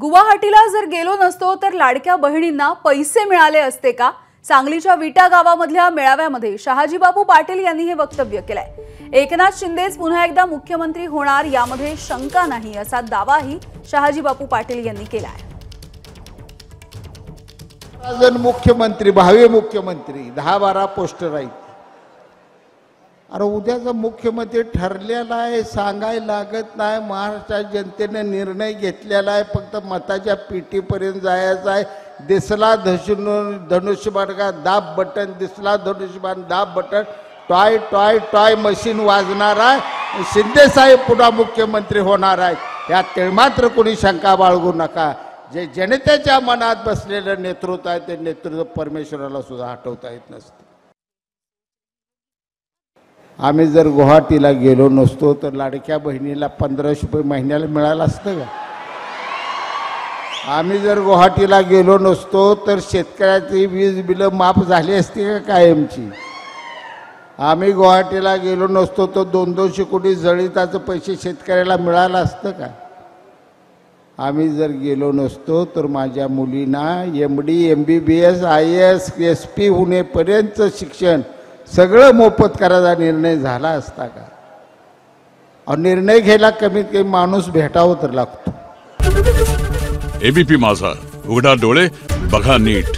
गुवाहाटीला जर गेलो नसतो तर लाडक्या बहिणींना पैसे मिळाले असते का? सांगलीच्या विटा गावामधल्या मेळाव्यामध्ये शहाजीबापू पाटील यांनी हे वक्तव्य केलंय। एकनाथ शिंदेच पुन्हा एकदा मुख्यमंत्री होणार यामध्ये शंका नाही असा दावाही शहाजीबापू पाटील यांनी केलाय। मुख्यमंत्री भावी मुख्यमंत्री 10-12 पोस्टर आहेत। अरे उद्याचा मुख्यमंत्री ठरलेला आहे, सांगायला लागत नाही। महाराष्ट्र जनतेने निर्णय घेतलेला आहे, फक्त मताच्या पेटीपर्यंत जायचं आहे। दिसला धनुष्यबाण का दाब बटन, दिसला धनुष्यबाण दाब button, toy toy toy machine वाजणार आहे। शिंदे साहेब पुन्हा मुख्यमंत्री होणार आहेत यात मात्र कोणी शंका बाळगू नका। जे जनतेच्या मनात बसलेलं नेतृत्व आहे ते नेतृत्व परमेश्वराला सुद्धा हटवता येत नसते। आम्ही जर गुवाहाटीला गेलो नसतो तर लाडक्या बहिणीला 1500 रुपये महिन्याला मिळालं असतं का? आम्ही जर गुवाहाटीला गेलो नसतो तर शेतकऱ्याची वीज बिलं माफ झाली असती का कायमची? आम्ही गुवाहाटीला गेलो नसतो तर 200 कोटी जळीताचं पैसे शेतकऱ्याला मिळालं असतं का? आम्ही जर गेलो नसतो तर माझ्या मुलींना MD MBBS IAS SP होण्यापर्यंतचं शिक्षण सगळं मोफत करायचा निर्णय झाला असता का? और निर्णय घ्यायला कमीत कमी माणूस भेटावं तर लागतो। ABP माझा, उघडा डोळे बघा नीट।